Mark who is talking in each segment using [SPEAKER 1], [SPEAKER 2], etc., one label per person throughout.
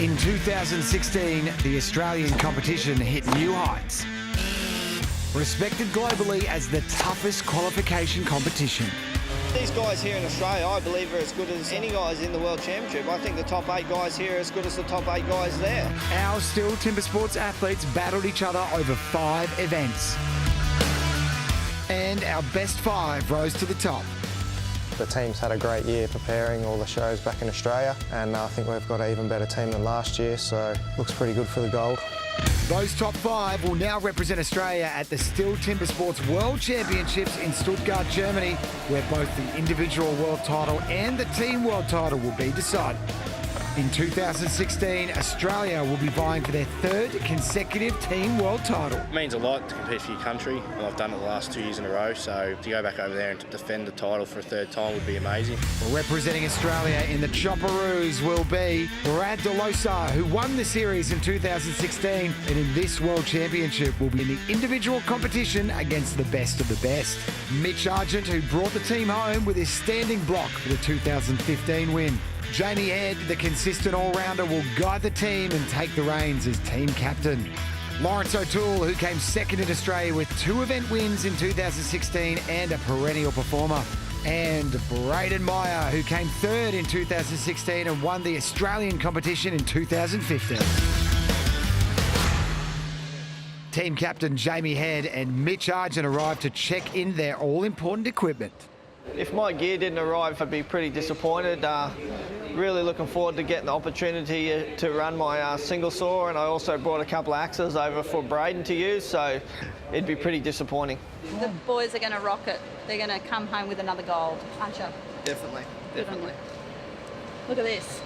[SPEAKER 1] In 2016, the Australian competition hit new heights. Respected globally as the toughest qualification competition.
[SPEAKER 2] These guys here in Australia, I believe, are as good as any guys in the World Championship. I think the top 8 guys here are as good as the top 8 guys there.
[SPEAKER 1] Our STIHL Timbersports athletes battled each other over 5 events. And our best 5 rose to the top.
[SPEAKER 3] The team's had a great year preparing all the shows back in Australia, and I think we've got an even better team than last year, so looks pretty good for the gold.
[SPEAKER 1] Those top 5 will now represent Australia at the STIHL Timbersports World Championships in Stuttgart, Germany, where both the individual world title and the team world title will be decided. In 2016, Australia will be vying for their 3rd consecutive team world title.
[SPEAKER 4] It means a lot to compete for your country. Well, I've done it the last 2 years in a row, so to go back over there and to defend the title for a 3rd time would be amazing.
[SPEAKER 1] Representing Australia in the Chopperoos will be Brad DeLosa, who won the series in 2016, and in this World Championship will be in the individual competition against the best of the best. Mitch Argent, who brought the team home with his standing block for the 2015 win. Jamie Head, the consistent all-rounder, will guide the team and take the reins as team captain. Lawrence O'Toole, who came 2nd in Australia with 2 event wins in 2016 and a perennial performer. And Braden Meyer, who came 3rd in 2016 and won the Australian competition in 2015. Team captain Jamie Head and Mitch Argent arrived to check in their all-important equipment.
[SPEAKER 2] If my gear didn't arrive, I'd be pretty disappointed. Really looking forward to getting the opportunity to run my single saw, and I also brought a couple of axes over for Braden to use, so it'd be pretty disappointing.
[SPEAKER 5] The boys are going to rock it. They're going to come home with another gold, aren't you?
[SPEAKER 2] Definitely, definitely.
[SPEAKER 5] Look at this.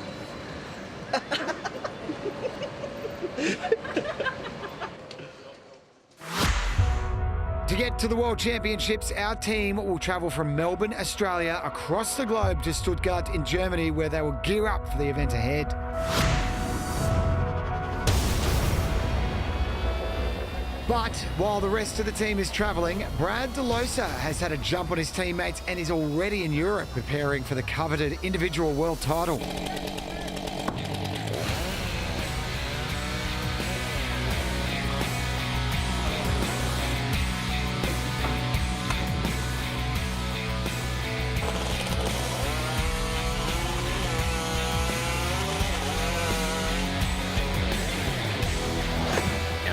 [SPEAKER 1] To get to the World Championships, our team will travel from Melbourne, Australia, across the globe to Stuttgart in Germany, where they will gear up for the event ahead. But while the rest of the team is travelling, Brad DeLosa has had a jump on his teammates and is already in Europe preparing for the coveted individual world title.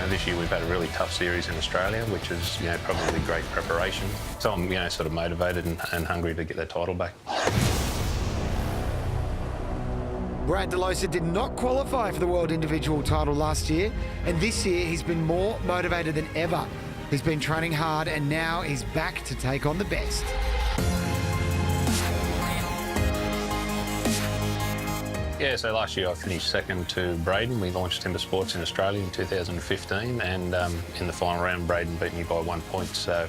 [SPEAKER 6] This year we've had a really tough series in Australia, which is, probably great preparation. So I'm, sort of motivated and hungry to get that title back.
[SPEAKER 1] Brad DeLosa did not qualify for the world individual title last year, and this year he's been more motivated than ever. He's been training hard, and now he's back to take on the best.
[SPEAKER 6] Yeah, so last year I finished 2nd to Braden. We launched Timbersports in Australia in 2015, and in the final round Braden beat me by 1 point. So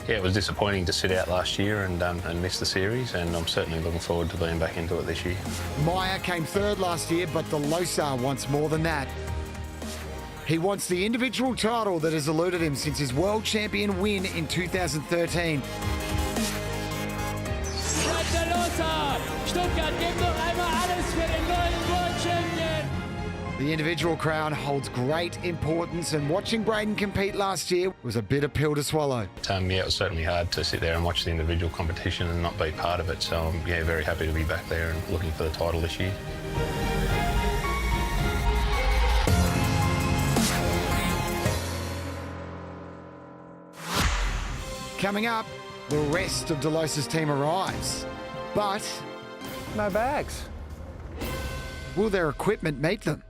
[SPEAKER 6] yeah, it was disappointing to sit out last year and miss the series, and I'm certainly looking forward to being back into it this year.
[SPEAKER 1] Meyer came 3rd last year, but DeLosa wants more than that. He wants the individual title that has eluded him since his world champion win in 2013.
[SPEAKER 7] Brad DeLosa, Stuttgart, gib noch einmal alles für den neuen World Champion.
[SPEAKER 1] The individual crown holds great importance, and watching Braden compete last year was a bitter pill to swallow.
[SPEAKER 6] Yeah, it was certainly hard to sit there and watch the individual competition and not be part of it. So I'm very happy to be back there and looking for the title this year.
[SPEAKER 1] Coming up, the rest of DeLosa's team arrives. But
[SPEAKER 3] No bags.
[SPEAKER 1] will their equipment meet them?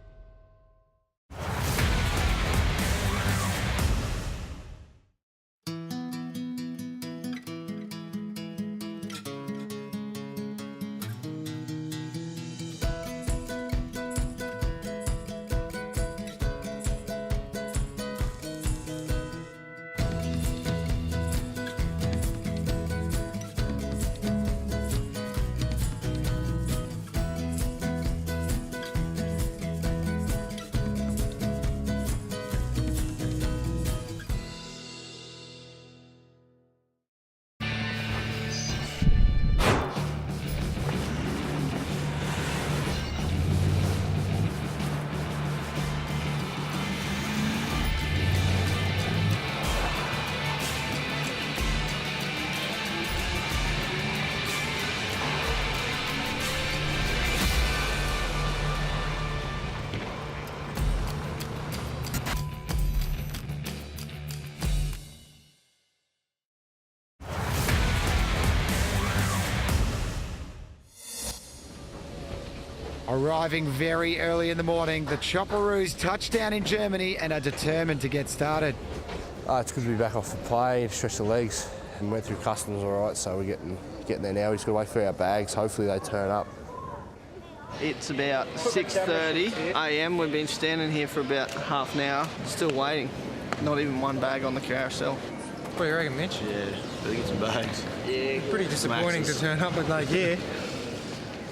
[SPEAKER 1] Arriving very early in the morning, the Chopperoos touch down in Germany and are determined to get started.
[SPEAKER 8] It's good to be back off the play, stretch the legs, and went through customs all right, so we're getting there now. We just got to wait for our bags. Hopefully they turn up.
[SPEAKER 2] It's about 6:30 a.m. We've been standing here for about half an hour, still waiting. Not even one bag on the carousel.
[SPEAKER 9] What do you reckon, Mitch?
[SPEAKER 10] Yeah, better get some bags.
[SPEAKER 2] Yeah.
[SPEAKER 9] Pretty disappointing to turn up with no gear.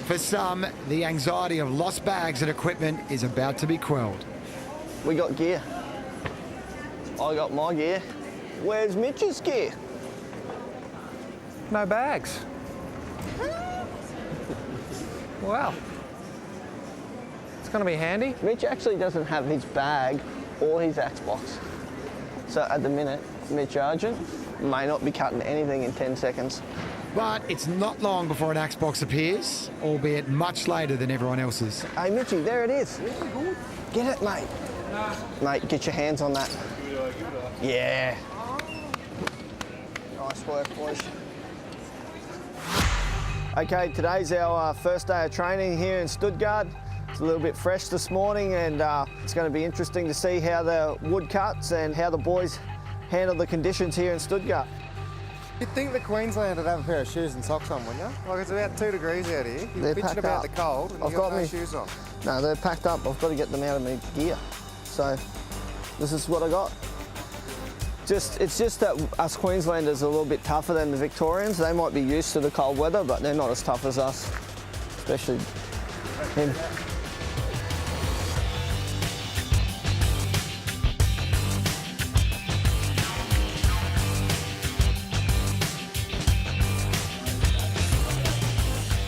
[SPEAKER 1] For some, the anxiety of lost bags and equipment is about to be quelled.
[SPEAKER 2] We got gear. I got my gear. Where's Mitch's gear?
[SPEAKER 9] No bags. Wow. It's going to be handy.
[SPEAKER 2] Mitch actually doesn't have his bag or his axe box. So at the minute, Mitch Argent may not be cutting anything in 10 seconds.
[SPEAKER 1] But it's not long before an axe box appears, albeit much later than everyone else's.
[SPEAKER 2] Hey Mitchy, there it is. Get it, mate. Mate, get your hands on that. Yeah. Nice work, boys. Okay, today's our first day of training here in Stuttgart. It's a little bit fresh this morning, and it's going to be interesting to see how the wood cuts and how the boys handle the conditions here in Stuttgart.
[SPEAKER 3] You'd think the Queensland would have a pair of shoes and socks on, wouldn't you? Like, it's about 2 degrees out here. You're bitching about the cold and you've got no shoes on.
[SPEAKER 2] No, they're packed up. I've got to get them out of my gear. So this is what I got. It's just that us Queenslanders are a little bit tougher than the Victorians. They might be used to the cold weather, but they're not as tough as us, especially him.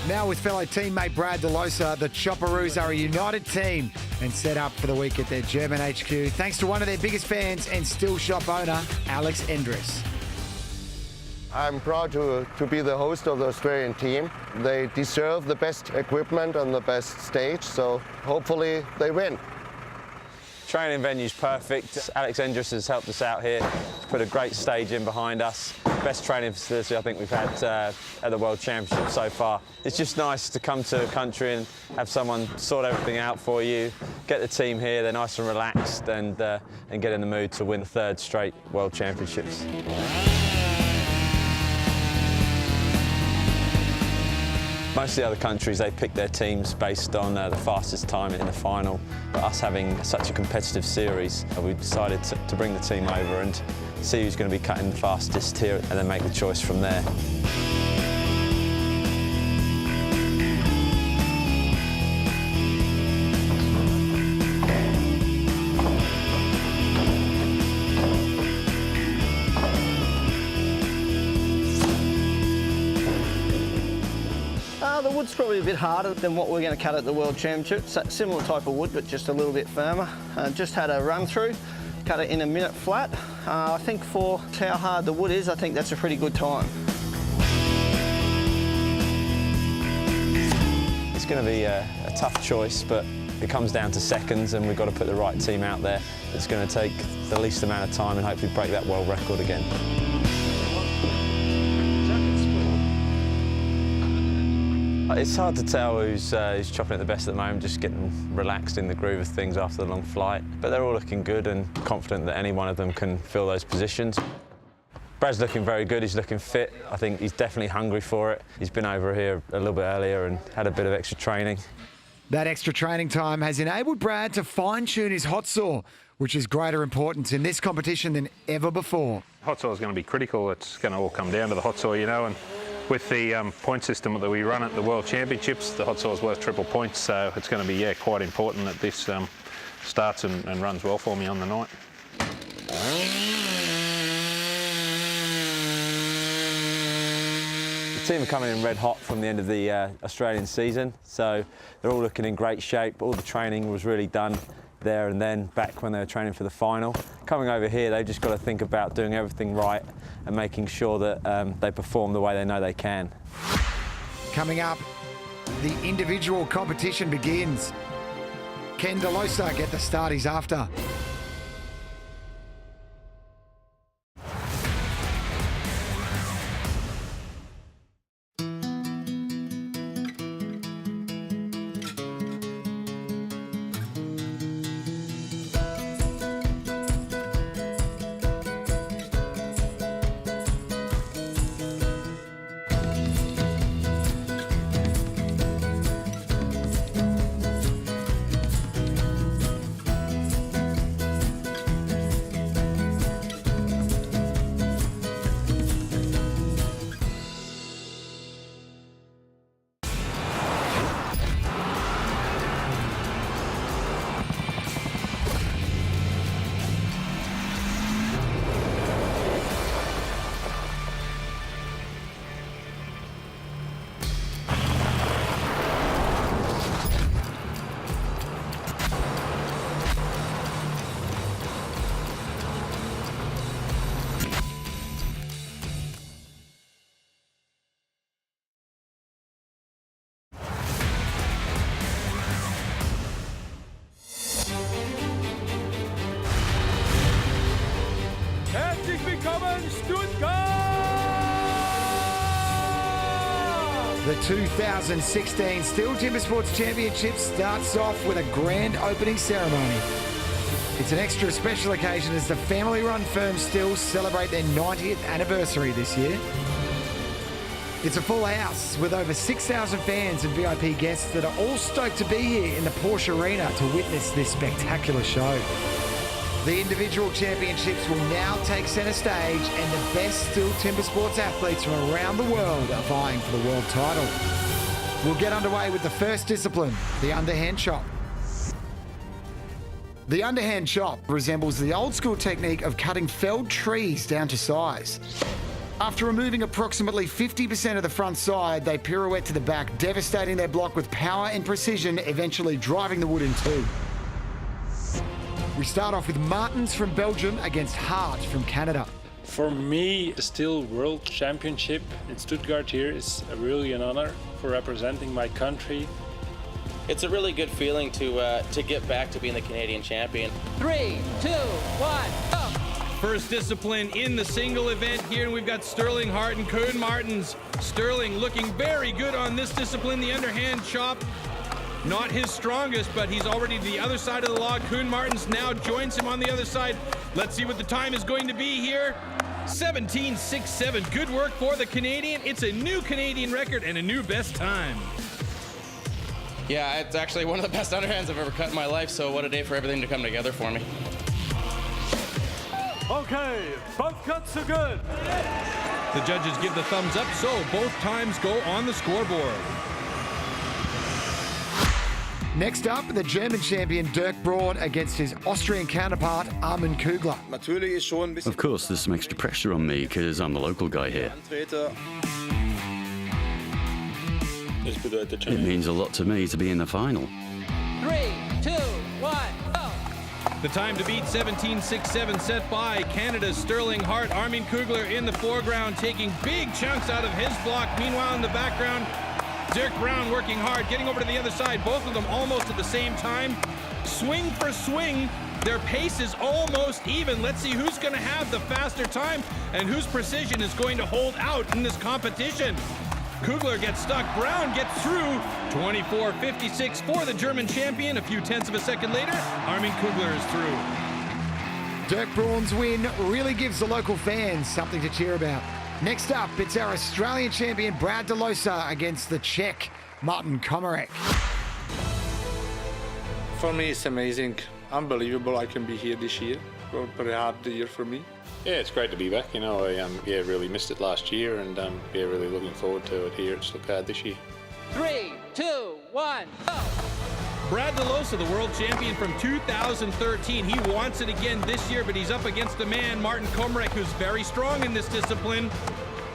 [SPEAKER 1] Now with fellow teammate Brad DeLosa, the Chopperoos are a united team and set up for the week at their German HQ, thanks to one of their biggest fans and still shop owner, Alex Endres.
[SPEAKER 11] I'm proud to be the host of the Australian team. They deserve the best equipment on the best stage, so hopefully they win.
[SPEAKER 12] Training venue's perfect. Alex Endres has helped us out here. He's put a great stage in behind us. Best training facility I think we've had at the World Championship so far. It's just nice to come to a country and have someone sort everything out for you, get the team here, they're nice and relaxed, and get in the mood to win the 3rd straight World Championships. Most of the other countries, they pick their teams based on the fastest time in the final. But us having such a competitive series, we decided to bring the team over and see who's going to be cutting the fastest here and then make the choice from there.
[SPEAKER 2] The wood's probably a bit harder than what we're going to cut at the World Championships. Similar type of wood, but just a little bit firmer. Just had a run through, cut it in a minute flat. I think for how hard the wood is, I think that's a pretty good time.
[SPEAKER 12] It's going to be a tough choice, but it comes down to seconds, and we've got to put the right team out there. It's going to take the least amount of time and hopefully break that world record again. It's hard to tell who's chopping it the best at the moment, just getting relaxed in the groove of things after the long flight. But they're all looking good and confident that any one of them can fill those positions. Brad's looking very good, he's looking fit. I think he's definitely hungry for it. He's been over here a little bit earlier and had a bit of extra training.
[SPEAKER 1] That extra training time has enabled Brad to fine-tune his hot saw, which is greater importance in this competition than ever before.
[SPEAKER 6] Hot saw is going to be critical. It's going to all come down to the hot saw, you know, and with the point system that we run at the World Championships, the hot saw is worth triple points, so it's going to be quite important that this starts and runs well for me on the night.
[SPEAKER 12] The team are coming in red hot from the end of the Australian season, so they're all looking in great shape. All the training was really done there and then, back when they were training for the final. Coming over here, they've just got to think about doing everything right and making sure that they perform the way they know they can.
[SPEAKER 1] Coming up, the individual competition begins. Can DeLosa get the start he's after? The 2016 STIHL Timbersports Championship starts off with a grand opening ceremony. It's an extra special occasion as the family-run firm STIHL celebrate their 90th anniversary this year. It's a full house with over 6,000 fans and VIP guests that are all stoked to be here in the Porsche Arena to witness this spectacular show. The individual championships will now take centre stage, and the best STIHL Timbersports athletes from around the world are vying for the world title. We'll get underway with the first discipline, the underhand chop. The underhand chop resembles the old school technique of cutting felled trees down to size. After removing approximately 50% of the front side, they pirouette to the back, devastating their block with power and precision, eventually driving the wood in two. We start off with Martens from Belgium against Hart from Canada.
[SPEAKER 10] For me, the STIHL World Championship in Stuttgart here is really an honor for representing my country.
[SPEAKER 13] It's a really good feeling to get back to being the Canadian champion.
[SPEAKER 7] 3, 2, 1, go!
[SPEAKER 14] First discipline in the single event here, and we've got Sterling Hart and Koen Martens. Sterling looking very good on this discipline, the underhand chop. Not his strongest, but he's already to the other side of the log. Koen Martens now joins him on the other side. Let's see what the time is going to be here. 17.67. Good work for the Canadian. It's a new Canadian record and a new best time.
[SPEAKER 13] Yeah, it's actually one of the best underhands I've ever cut in my life, so what a day for everything to come together for me.
[SPEAKER 15] Okay, both cuts are good.
[SPEAKER 14] The judges give the thumbs up, so both times go on the scoreboard.
[SPEAKER 1] Next up, the German champion Dirk Braun against his Austrian counterpart Armin Kugler.
[SPEAKER 16] Of course, there's some extra pressure on me because I'm the local guy here. It means a lot to me to be in the final.
[SPEAKER 7] 3, 2, 1, go!
[SPEAKER 14] The time to beat 17.67 set by Canada's Sterling Hart. Armin Kugler in the foreground taking big chunks out of his block. Meanwhile, in the background, Dirk Braun working hard, getting over to the other side, both of them almost at the same time. Swing for swing, their pace is almost even. Let's see who's going to have the faster time and whose precision is going to hold out in this competition. Kugler gets stuck, Braun gets through. 24.56 for the German champion. A few tenths of a second later, Armin Kugler is through.
[SPEAKER 1] Dirk Braun's win really gives the local fans something to cheer about. Next up, it's our Australian champion Brad DeLosa against the Czech Martin Komarek.
[SPEAKER 17] For me, it's amazing, unbelievable. I can be here this year. Well, pretty hard year for me.
[SPEAKER 6] Yeah, it's great to be back. You know, I really missed it last year, and really looking forward to it here at Stuttgart this year.
[SPEAKER 7] 3, 2, 1, go!
[SPEAKER 14] Brad DeLosa, the world champion from 2013. He wants it again this year, but he's up against a man, Martin Komarek, who's very strong in this discipline.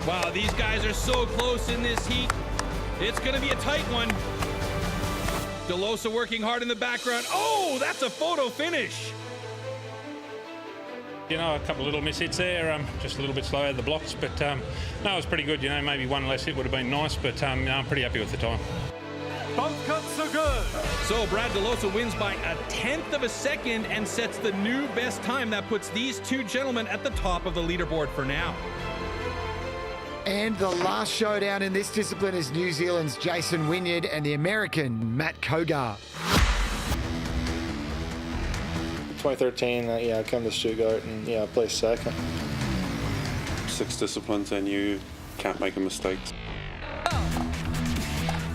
[SPEAKER 14] Wow, these guys are so close in this heat. It's going to be a tight one. DeLosa working hard in the background. Oh, that's a photo finish.
[SPEAKER 10] You know, a couple of little mishits there, just a little bit slow out of the blocks, but no, it was pretty good. You know, maybe one less hit would have been nice, but I'm pretty happy with the time.
[SPEAKER 15] Both cuts are good.
[SPEAKER 14] So Brad DeLosa wins by a tenth of a second and sets the new best time. That puts these two gentlemen at the top of the leaderboard for now.
[SPEAKER 1] And the last showdown in this discipline is New Zealand's Jason Wynyard and the American Matt Kogar.
[SPEAKER 18] 2013, I came to Stuttgart and I placed second.
[SPEAKER 19] 6 disciplines and you can't make a mistake.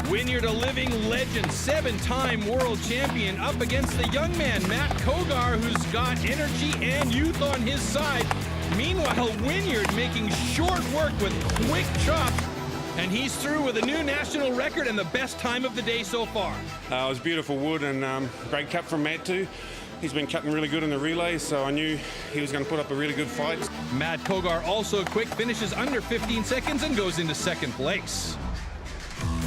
[SPEAKER 14] Wynyard, a living legend, 7-time world champion, up against the young man, Matt Kogar, who's got energy and youth on his side. Meanwhile, Wynyard making short work with quick chops, and he's through with a new national record and the best time of the day so far.
[SPEAKER 19] It was beautiful wood and great cut from Matt too. He's been cutting really good in the relays, so I knew he was going to put up a really good fight.
[SPEAKER 14] Matt Kogar also quick, finishes under 15 seconds and goes into second place.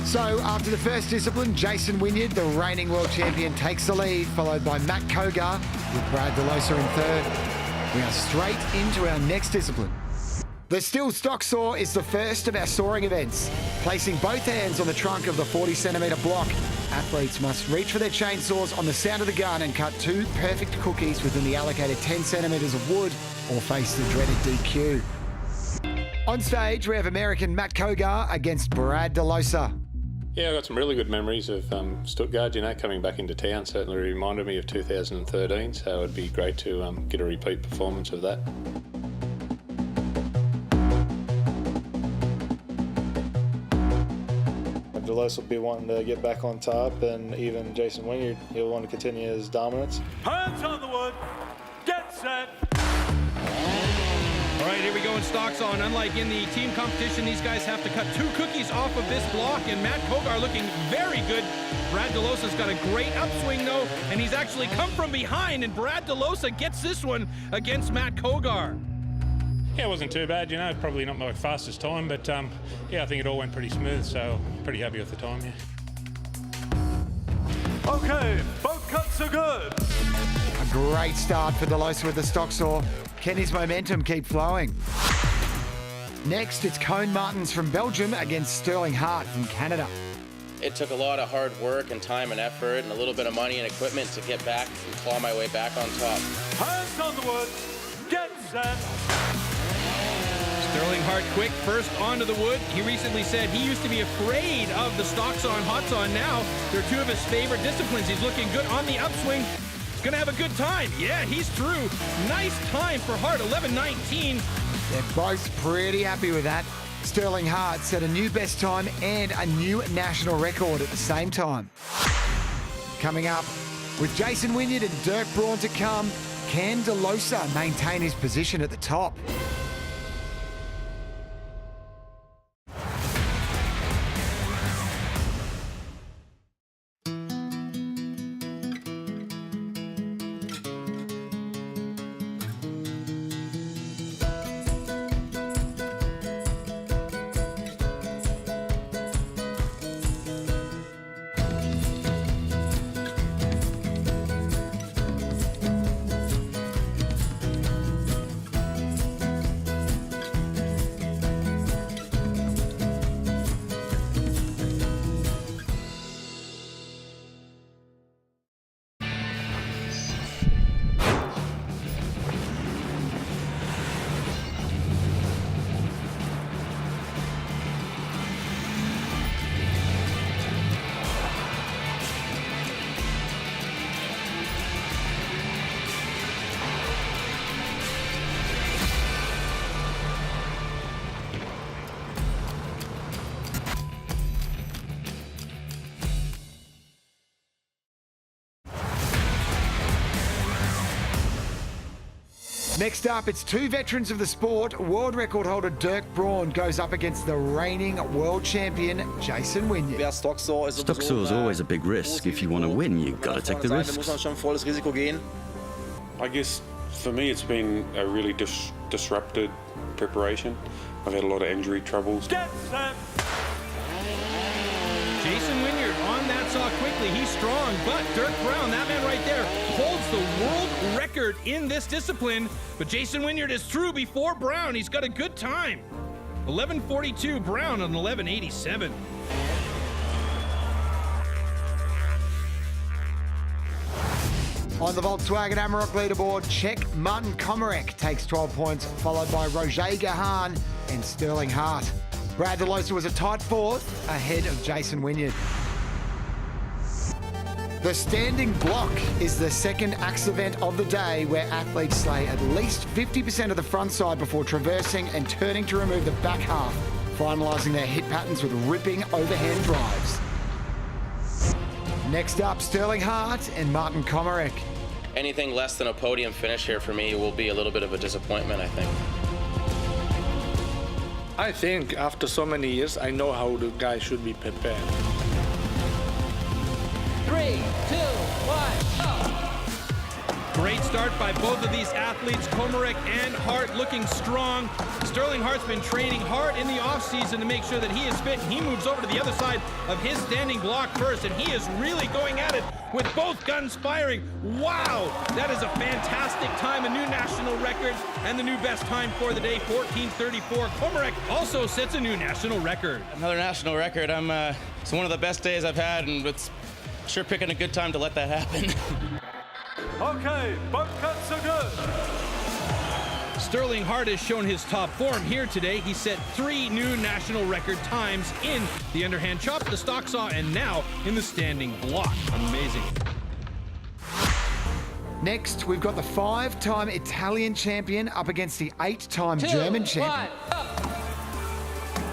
[SPEAKER 1] So after the first discipline, Jason Wynyard, the reigning world champion, takes the lead, followed by Matt Kogar with Brad DeLosa in third. We are straight into our next discipline. The STIHL stock saw is the first of our sawing events. Placing both hands on the trunk of the 40-centimetre block, athletes must reach for their chainsaws on the sound of the gun and cut 2 perfect cookies within the allocated 10 centimetres of wood or face the dreaded DQ. On stage, we have American Matt Kogar against Brad DeLosa.
[SPEAKER 6] Yeah, I got some really good memories of Stuttgart, coming back into town certainly reminded me of 2013, so it'd be great to get a repeat performance of that.
[SPEAKER 18] DeLosa will be wanting to get back on top, and even Jason Wynyard, he'll want to continue his dominance.
[SPEAKER 15] Hands on the wood, get set.
[SPEAKER 14] All right, here we go in stocks on. Unlike in the team competition, these guys have to cut 2 cookies off of this block, and Matt Kogar looking very good. Brad DeLosa's got a great upswing, though, and he's actually come from behind, and Brad DeLosa gets this one against Matt Kogar.
[SPEAKER 10] Yeah, it wasn't too bad, probably not my fastest time, but yeah, I think it all went pretty smooth, so pretty happy with the time, yeah.
[SPEAKER 15] Okay, both cuts are good.
[SPEAKER 1] A great start for DeLosa with the stock saw. Can his momentum keep flowing? Next, it's Cone Martins from Belgium against Sterling Hart from Canada.
[SPEAKER 13] It took a lot of hard work and time and effort and a little bit of money and equipment to get back and claw my way back on top.
[SPEAKER 15] Hands on the wood, get set.
[SPEAKER 14] Sterling Hart quick, first onto the wood. He recently said he used to be afraid of the stocks on, hots on. Now they're 2 of his favorite disciplines. He's looking good on the upswing. He's gonna have a good time. Yeah, he's through. Nice time for Hart, 11:19.
[SPEAKER 1] They're both pretty happy with that. Sterling Hart set a new best time and a new national record at the same time. Coming up, with Jason Wynyard and Dirk Braun to come, can DeLosa maintain his position at the top? Next up, it's 2 veterans of the sport. World record holder Dirk Braun goes up against the reigning world champion Jason Wynyard.
[SPEAKER 16] Stock saw is always a big risk. If you want to win, you've got to take the risks.
[SPEAKER 19] I guess for me it's been a really disrupted preparation. I've had a lot of injury troubles.
[SPEAKER 15] Get set.
[SPEAKER 14] Jason Wynyard on that saw quickly. He's strong, but Dirk Braun, that man right there, holds the world record in this discipline. But Jason Wynyard is through before Braun. He's got a good time. 11:42, Braun on 11:87.
[SPEAKER 1] On the Volkswagen Amarok leaderboard, Czech Martin Komarek takes 12 points, followed by Roger Gahan and Sterling Hart. Brad DeLosa was a tight 4th, ahead of Jason Wynyard. The standing block is the second axe event of the day where athletes slay at least 50% of the front side before traversing and turning to remove the back half, finalising their hit patterns with ripping overhand drives. Next up, Sterling Hart and Martin Komarek.
[SPEAKER 13] Anything less than a podium finish here for me will be a little bit of a disappointment, I think.
[SPEAKER 17] I think after so many years, I know how the guy should be prepared.
[SPEAKER 7] 3, 2, 1, go!
[SPEAKER 14] Great start by both of these athletes, Komarek and Hart, looking strong. Sterling Hart's been training hard in the offseason to make sure that he is fit, and he moves over to the other side of his standing block first, and he is really going at it with both guns firing. Wow, that is a fantastic time, a new national record, and the new best time for the day, 14:34. Komarek also sets a new national record.
[SPEAKER 13] Another national record. It's one of the best days I've had, and it's sure picking a good time to let that happen.
[SPEAKER 15] Okay, both cuts are good.
[SPEAKER 14] Sterling Hart has shown his top form here today. He set 3 new national record times in the underhand chop, the stock saw, and now in the standing block. Amazing.
[SPEAKER 1] Next, we've got the 5-time Italian champion up against the 8-time German champion.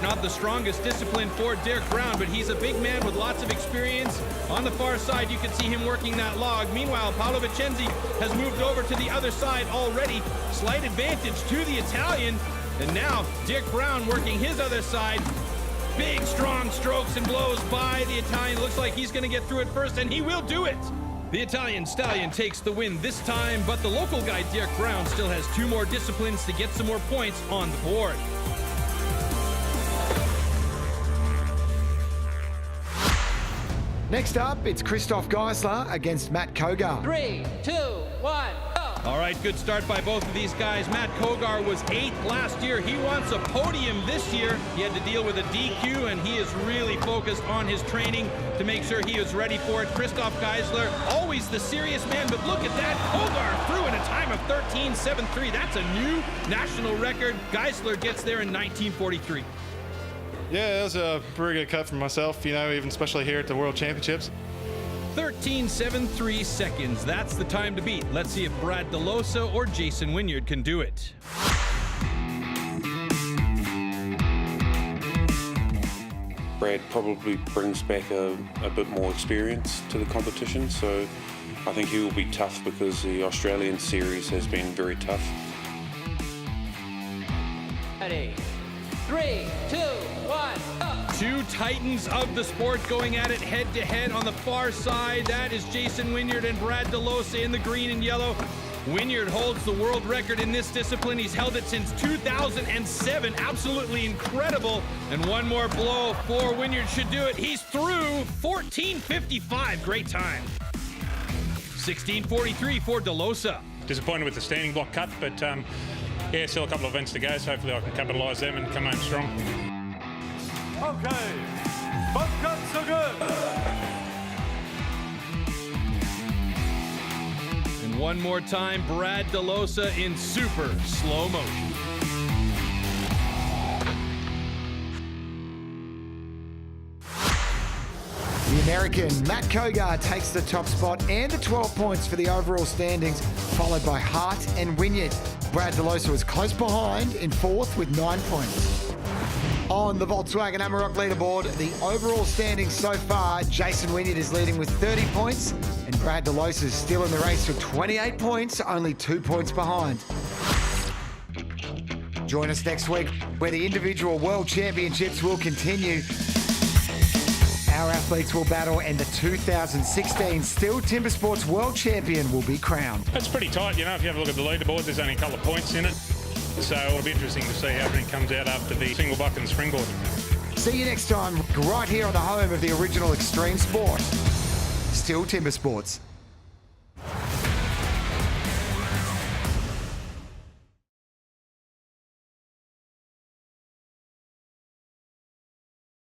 [SPEAKER 14] Not the strongest discipline for Dirk Brown, but he's a big man with lots of experience. On the far side, you can see him working that log. Meanwhile, Paolo Vicenzi has moved over to the other side already. Slight advantage to the Italian. And now, Dirk Brown working his other side. Big, strong strokes and blows by the Italian. Looks like he's going to get through it first, and he will do it. The Italian stallion takes the win this time, but the local guy, Dirk Brown, still has 2 more disciplines to get some more points on the board.
[SPEAKER 1] Next up, it's Christoph Geisler against Matt Kogar.
[SPEAKER 7] 3, 2, 1, go!
[SPEAKER 14] All right, good start by both of these guys. Matt Kogar was 8th last year. He wants a podium this year. He had to deal with a DQ, and he is really focused on his training to make sure he is ready for it. Christoph Geisler, always the serious man, but look at that. Kogar through in a time of 13.73. That's a new national record. Geisler gets there in 1943.
[SPEAKER 18] Yeah, it was a pretty good cut for myself, you know, even especially here at the World Championships.
[SPEAKER 14] 13.73 seconds. That's the time to beat. Let's see if Brad DeLosa or Jason Wynyard can do it.
[SPEAKER 20] Brad probably brings back a bit more experience to the competition, so I think he will be tough because the Australian series has been very tough.
[SPEAKER 7] Ready? 3, 2, 1, go!
[SPEAKER 14] 2 titans of the sport going at it head-to-head on the far side. That is Jason Wynyard and Brad DeLosa in the green and yellow. Wynyard holds the world record in this discipline. He's held it since 2007. Absolutely incredible. And one more blow for Wynyard should do it. He's through. 14.55. Great time. 16.43 for DeLosa.
[SPEAKER 10] Disappointed with the standing block cut, but yeah, still a couple of events to go, so hopefully I can capitalise them and come home strong.
[SPEAKER 15] Okay, both cuts are good.
[SPEAKER 14] And one more time, Brad DeLosa in super slow motion.
[SPEAKER 1] The American Matt Kogar takes the top spot and the 12 points for the overall standings, followed by Hart and Wynyard. Brad DeLosa was close behind in 4th with 9 points. On the Volkswagen Amarok leaderboard, the overall standings so far, Jason Wynyard is leading with 30 points, and Brad DeLosa is still in the race with 28 points, only 2 points behind. Join us next week, where the individual World Championships will continue. Our athletes will battle, and the 2016 STIHL Timbersports World Champion will be crowned.
[SPEAKER 10] It's pretty tight, you know, if you have a look at the leaderboard, there's only a couple of points in it. So it'll be interesting to see how everything comes out after the single buck and springboard.
[SPEAKER 1] See you next time, right here on the home of the original extreme sport, STIHL Timbersports.